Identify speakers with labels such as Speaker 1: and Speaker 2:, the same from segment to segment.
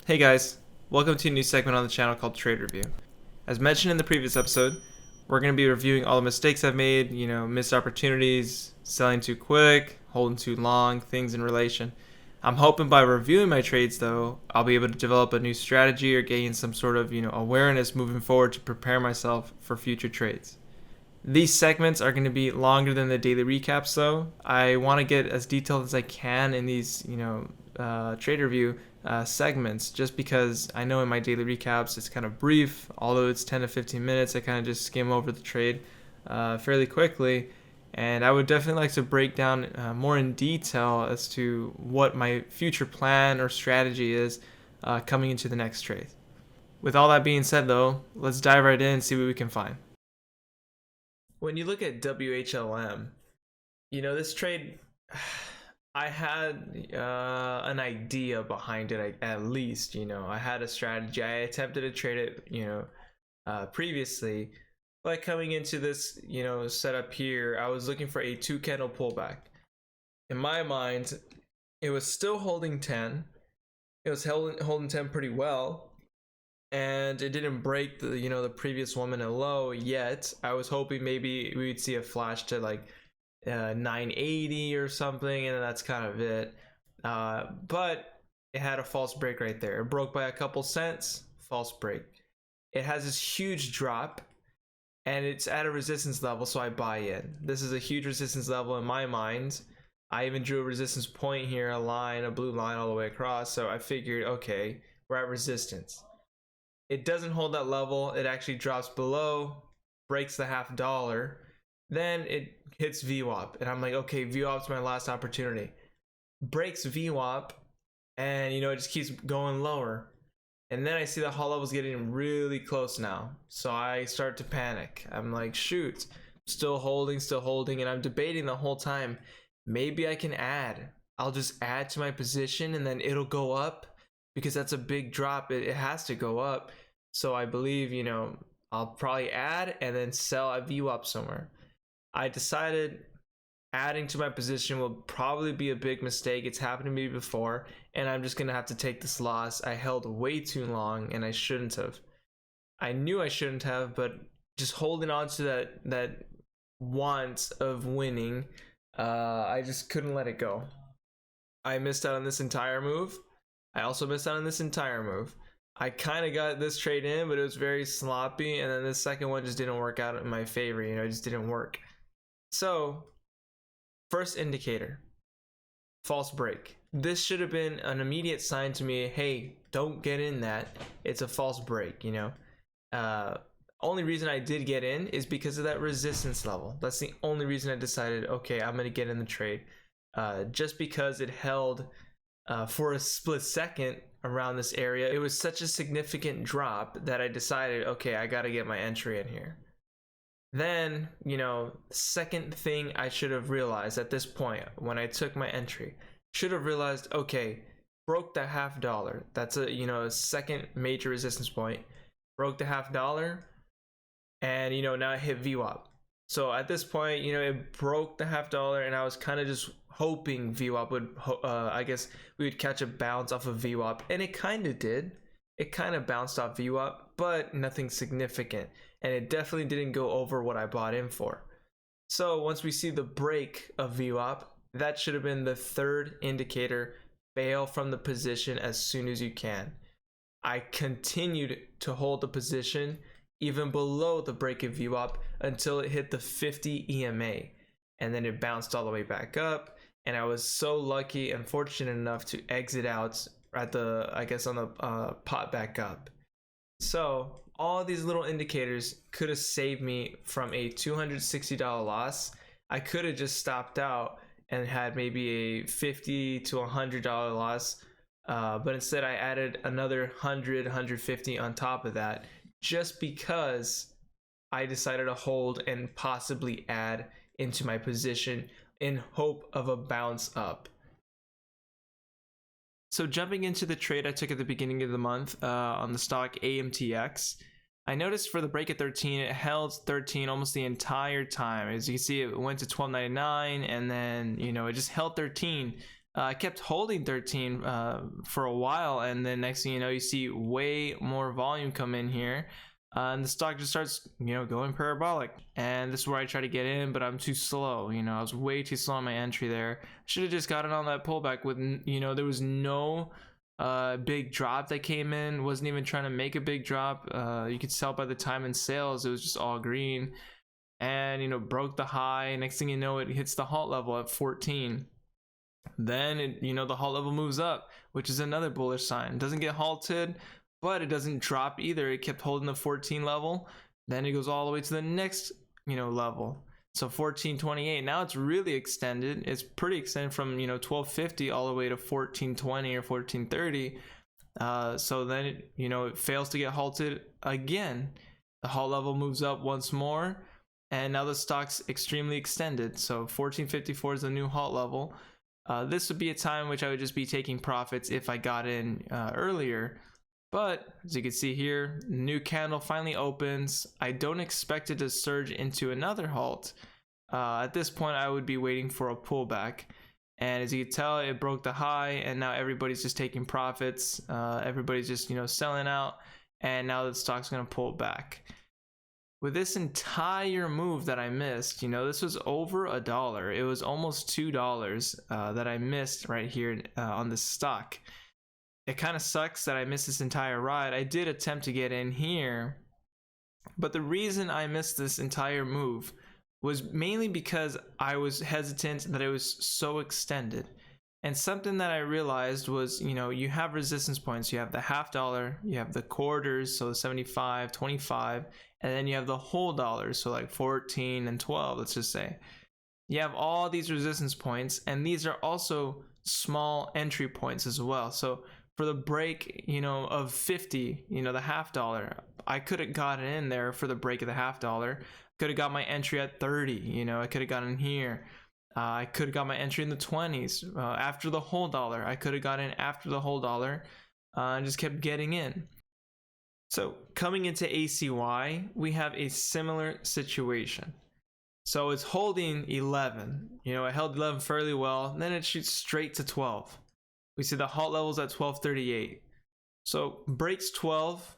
Speaker 1: Hey guys, welcome to a new segment on the channel called Trade Review. As mentioned in the previous episode, we're going to be reviewing all the mistakes I've made, missed opportunities, selling too quick, holding too long, things in relation. I'm hoping by reviewing my trades though, I'll be able to develop a new strategy or gain some sort of, awareness moving forward to prepare myself for future trades. These segments are going to be longer than the daily recaps though. I want to get as detailed as I can in these, trade review segments, just because I know in my daily recaps it's kind of brief. Although it's 10 to 15 minutes, I kind of just skim over the trade fairly quickly. And I would definitely like to break down more in detail as to what my future plan or strategy is coming into the next trade. With all that being said though, let's dive right in and see what we can find. When you look at WHLM, this trade, I had an idea behind it, at least. I had a strategy. I attempted to trade it, previously, but coming into this, setup here, I was looking for a 2 candle pullback. In my mind, it was still holding 10. It was holding 10 pretty well, and it didn't break the previous one minute low yet. I was hoping maybe we'd see a flash to like 980 or something, and that's kind of it. But it had a false break right there. It broke by a couple cents, false break. It has this huge drop, and it's at a resistance level, so I buy in. This is a huge resistance level in my mind. I even drew a resistance point here, a blue line all the way across, so I figured, okay, we're at resistance. It doesn't hold that level. It actually drops below, breaks the $0.50. Then it hits VWAP, and I'm like, okay, VWAP's my last opportunity. Breaks VWAP, and it just keeps going lower. And then I see the hall level's getting really close now, so I start to panic. I'm like, shoot, still holding, and I'm debating the whole time. Maybe I can add. I'll just add to my position, and then it'll go up, because that's a big drop. It has to go up. So I believe, I'll probably add and then sell at VWAP somewhere. I decided adding to my position will probably be a big mistake. It's happened to me before, and I'm just going to have to take this loss. I held way too long, and I shouldn't have. I knew I shouldn't have, but just holding on to that want of winning, I just couldn't let it go. I missed out on this entire move. I also missed out on this entire move. I kind of got this trade in, but it was very sloppy, and then this second one just didn't work out in my favor. It just didn't work. So, first indicator, false break. This should have been an immediate sign to me, hey, don't get in that. It's a false break, Only reason I did get in is because of that resistance level. That's the only reason I decided, okay, I'm going to get in the trade. Just because it held for a split second around this area. It was such a significant drop that I decided, okay, I got to get my entry in here. Then, second thing I should have realized at this point when I took my entry, should have realized, okay, broke the $0.50. That's a second major resistance point. Broke the $0.50, and now it hit VWAP. So at this point, it broke the $0.50, and I was kind of just hoping VWAP would, I guess we would catch a bounce off of VWAP, and it kind of did. It kind of bounced off VWAP, but nothing significant, and it definitely didn't go over what I bought in for. So once we see the break of VWAP, that should have been the third indicator. Bail from the position as soon as you can. I continued to hold the position even below the break of VWAP until it hit the 50 EMA, and then it bounced all the way back up. And I was so lucky and fortunate enough to exit out at on the pot back up. So all these little indicators could have saved me from a $260 loss. I could have just stopped out and had maybe a $50 to $100 loss, but instead I added another $100, $150 on top of that, just because I decided to hold and possibly add into my position in hope of a bounce up. So jumping into the trade I took at the beginning of the month on the stock AMTX, I noticed for the break at 13, it held 13 almost the entire time. As you can see, it went to $12.99, and then it just held 13 I kept holding 13 for a while, and then next thing you know, you see way more volume come in here, and the stock just starts, going parabolic. And this is where I try to get in, but I'm too slow. I was way too slow on my entry there. Should have just gotten on that pullback with, there was no big drop that came in. Wasn't even trying to make a big drop. You could tell by the time in sales, it was just all green, and broke the high. Next thing you know, it hits the halt level at 14. Then the halt level moves up, which is another bullish sign. It doesn't get halted, but it doesn't drop either. It kept holding the 14 level. Then it goes all the way to the next level. So 1428. Now it's really extended. It's pretty extended from 1250 all the way to 1420 or 1430. So then it fails to get halted again. The halt level moves up once more, and now the stock's extremely extended. So 1454 is the new halt level. This would be a time which I would just be taking profits if I got in earlier. But as you can see here, new candle finally opens. I don't expect it to surge into another halt. At this point, I would be waiting for a pullback. And as you can tell, it broke the high, and now everybody's just taking profits. Everybody's just selling out, and now the stock's going to pull back. With this entire move that I missed, this was over $1. It was almost $2 that I missed right here on this stock. It kind of sucks that I missed this entire ride. I did attempt to get in here, but the reason I missed this entire move was mainly because I was hesitant that it was so extended. And something that I realized was, you have resistance points. You have the $50, you have the quarters, so 75, 25, and then you have the whole dollar, so like 14 and 12, let's just say. You have all these resistance points, and these are also small entry points as well. So for the break, of 50, the $50, I could have gotten in there for the break of the $50. Could have got my entry at 30, I could have gotten here. I could have got my entry in the 20s after the whole dollar. I could have got in after the whole dollar and just kept getting in. So coming into ACY, we have a similar situation. So it's holding 11. It held 11 fairly well. And then it shoots straight to 12. We see the halt levels at 1238. So breaks 12,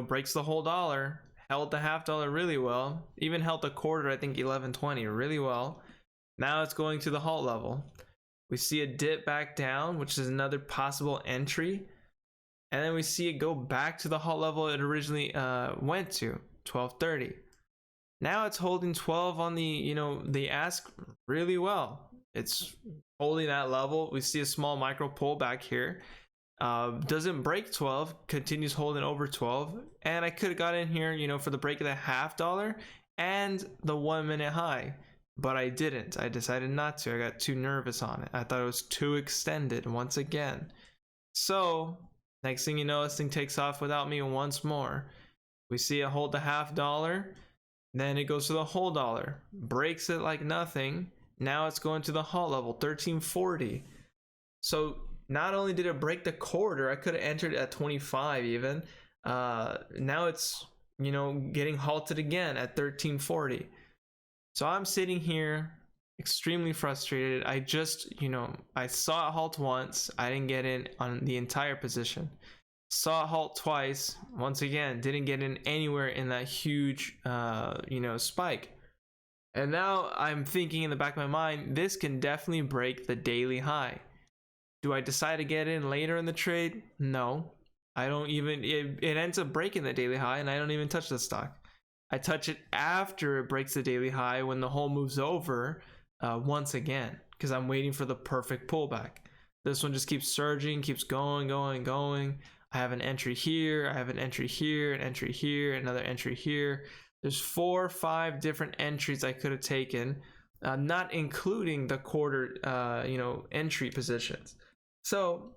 Speaker 1: breaks the whole dollar, held the $50 really well, even held the quarter, I think 1120 really well. Now it's going to the halt level. We see a dip back down, which is another possible entry. And then we see it go back to the halt level it originally went to, 1230. Now it's holding 12 on the ask really well. It's holding that level. We see a small micro pullback here. Doesn't break 12, continues holding over 12. And I could have got in here, for the break of the $50 and the 1 minute high. But I didn't. I decided not to. I got too nervous on it. I thought it was too extended once again. So next thing you know, this thing takes off without me once more. We see it hold the $50. Then it goes to the whole dollar. Breaks it like nothing. Now it's going to the halt level, 1340. So not only did it break the quarter, I could have entered at 25 even. Now it's, getting halted again at 1340. So I'm sitting here extremely frustrated. I just, I saw it halt once. I didn't get in on the entire position. Saw it halt twice. Once again, didn't get in anywhere in that huge, spike. And now I'm thinking in the back of my mind, this can definitely break the daily high. Do I decide to get in later in the trade? No. I don't even, it ends up breaking the daily high, and I don't even touch the stock. I touch it after it breaks the daily high when the whole moves over once again, because I'm waiting for the perfect pullback. This one just keeps surging, keeps going. I have an entry here, I have an entry here, an entry here, another entry here. There's 4 or 5 different entries I could have taken, not including the quarter, entry positions. So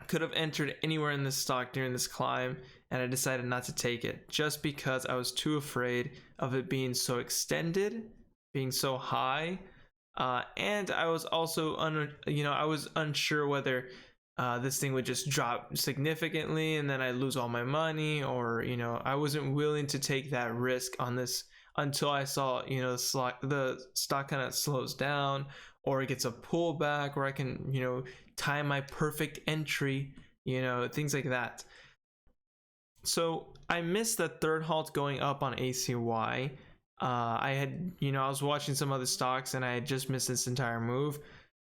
Speaker 1: I could have entered anywhere in this stock during this climb, and I decided not to take it just because I was too afraid of it being so extended, being so high, and I was also I was unsure whether this thing would just drop significantly and then I lose all my money, or I wasn't willing to take that risk on this until I saw the stock kind of slows down, or it gets a pullback, or I can, time my perfect entry, things like that. So I missed the third halt going up on ACY. I had, I was watching some other stocks and I had just missed this entire move,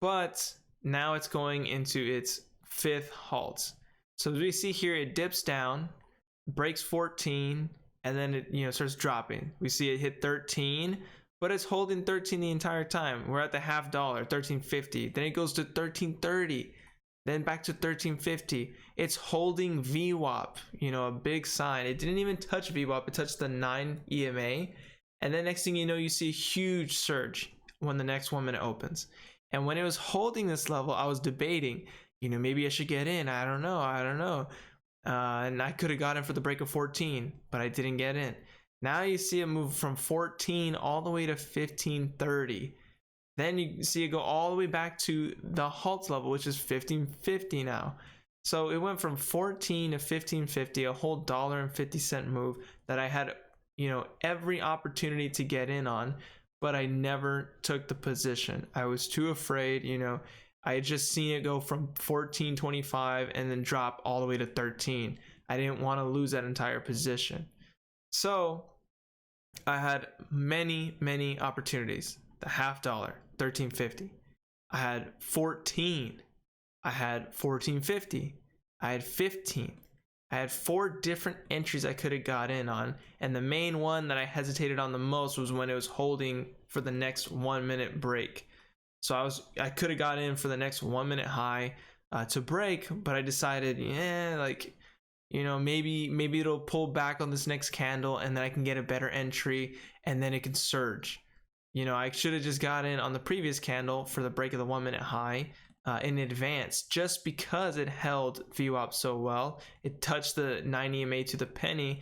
Speaker 1: but now it's going into its fifth halt. So as we see here, it dips down, breaks 14, and then it, starts dropping. We see it hit 13, but it's holding 13 the entire time. We're at the $0.50, 13.50. Then it goes to 13.30. Then back to 13.50. It's holding VWAP, a big sign. It didn't even touch VWAP. It touched the 9 EMA. And then next thing you know, you see a huge surge when the next 1 minute opens. And when it was holding this level, I was debating, maybe I should get in. I don't know. And I could have got in for the break of 14, but I didn't get in. Now you see it move from 14 all the way to 15.30. Then you see it go all the way back to the halt level, which is 15.50 now. So it went from 14 to 15.50, a whole $1.50 move that I had, every opportunity to get in on, but I never took the position. I was too afraid, I had just seen it go from 14.25 and then drop all the way to 13. I didn't want to lose that entire position. So I had many opportunities. The $0.50, 13.50. I had 14. I had 14.50. I had 15. I had 4 different entries I could have got in on, and the main one that I hesitated on the most was when it was holding for the next 1 minute break. So I could have got in for the next 1 minute high to break, but I decided, maybe it'll pull back on this next candle and then I can get a better entry and then it can surge. I should have just got in on the previous candle for the break of the 1 minute high in advance, just because it held VWAP so well. It touched the 9 EMA to the penny,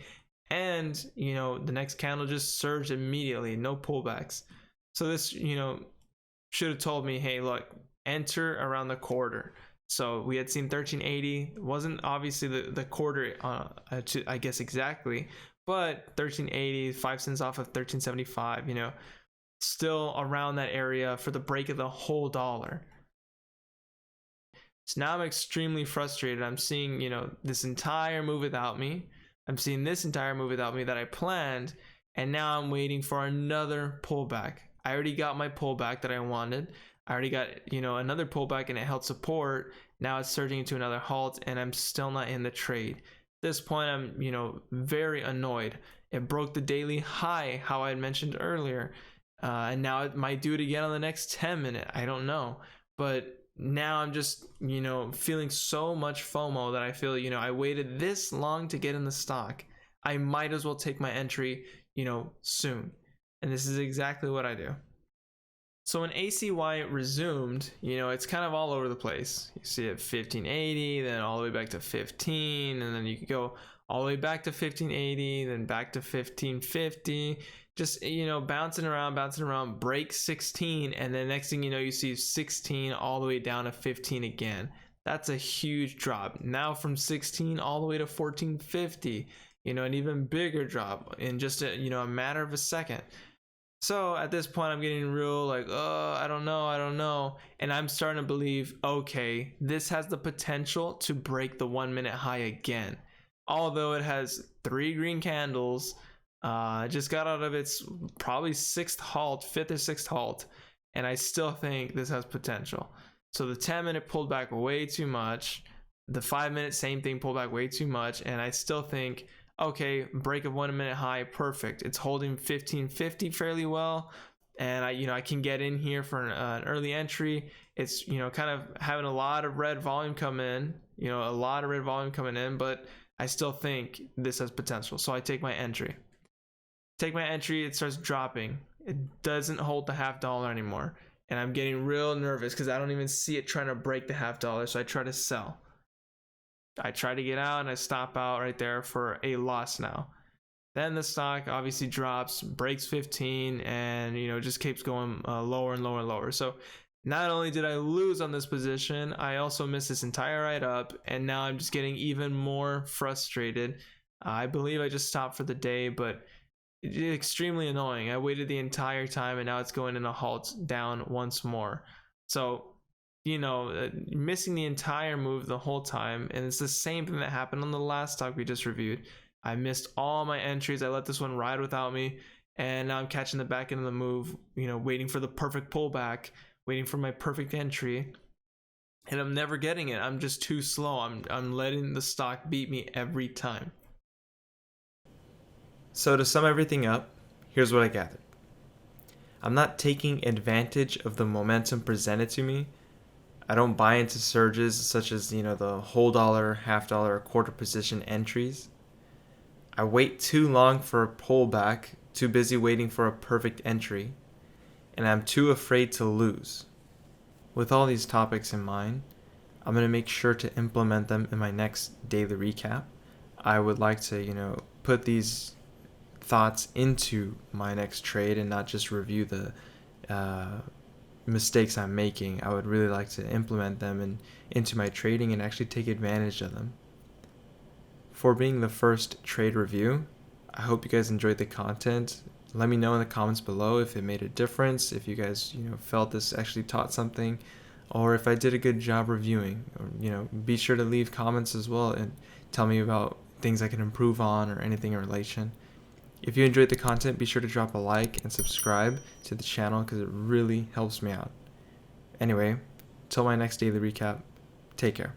Speaker 1: and the next candle just surged immediately, no pullbacks. So this should have told me, hey, look, enter around the quarter. So we had seen 13.80. It wasn't obviously the quarter I guess exactly, but 13.80, 5 cents off of 13.75, still around that area for the break of the whole dollar. So now I'm extremely frustrated. I'm seeing, this entire move without me. I'm seeing this entire move without me that I planned, and now I'm waiting for another pullback. I already got my pullback that I wanted. I already got, another pullback and it held support. Now it's surging into another halt and I'm still not in the trade. At this point, I'm, very annoyed. It broke the daily high, how I had mentioned earlier. And now it might do it again on the next 10 minutes. I don't know. But now I'm just, feeling so much FOMO that I feel, I waited this long to get in the stock. I might as well take my entry, soon. And this is exactly what I do. So when ACY resumed, it's kind of all over the place. You see it 15.80, then all the way back to 15, and then you could go all the way back to 15.80, then back to 15.50. Just, bouncing around, break 16, and then next thing you know, you see 16 all the way down to 15 again. That's a huge drop. Now from 16 all the way to 14.50, an even bigger drop in just a matter of a second. So at this point, I'm getting real like, oh, I don't know. And I'm starting to believe, okay, this has the potential to break the 1 minute high again. Although it has 3 green candles, just got out of its probably 5th or 6th halt. And I still think this has potential. So the 10 minute pulled back way too much. The 5 minute, same thing, pulled back way too much. And I still think, okay, break of 1 minute high, perfect. It's holding 15.50 fairly well, and I can get in here for an early entry. It's kind of having a lot of red volume come in, but I still think this has potential. So I take my entry. It starts dropping. It doesn't hold the $0.50 anymore, and I'm getting real nervous because I don't even see it trying to break the $0.50. So I try to sell. I try to get out and I stop out right there for a loss now. Then the stock obviously drops, breaks 15, and just keeps going lower and lower and lower. So not only did I lose on this position, I also missed this entire ride up, and now I'm just getting even more frustrated. I believe I just stopped for the day, but extremely annoying. I waited the entire time and now it's going in a halt down once more. So, missing the entire move the whole time. And it's the same thing that happened on the last stock we just reviewed. I missed all my entries. I let this one ride without me. And now I'm catching the back end of the move, waiting for the perfect pullback, waiting for my perfect entry. And I'm never getting it. I'm just too slow. I'm letting the stock beat me every time. So to sum everything up, here's what I gathered. I'm not taking advantage of the momentum presented to me. I don't buy into surges such as, the whole dollar, half dollar, or quarter position entries. I wait too long for a pullback, too busy waiting for a perfect entry, and I'm too afraid to lose. With all these topics in mind, I'm going to make sure to implement them in my next daily recap. I would like to, put these thoughts into my next trade and not just review the mistakes I'm making. I would really like to implement them into my trading and actually take advantage of them. For being the first trade review, I hope you guys enjoyed the content. Let me know in the comments below if it made a difference, if you guys felt this actually taught something, or if I did a good job reviewing. Or, be sure to leave comments as well and tell me about things I can improve on or anything in relation. If you enjoyed the content, be sure to drop a like and subscribe to the channel because it really helps me out. Anyway, till my next daily recap, take care.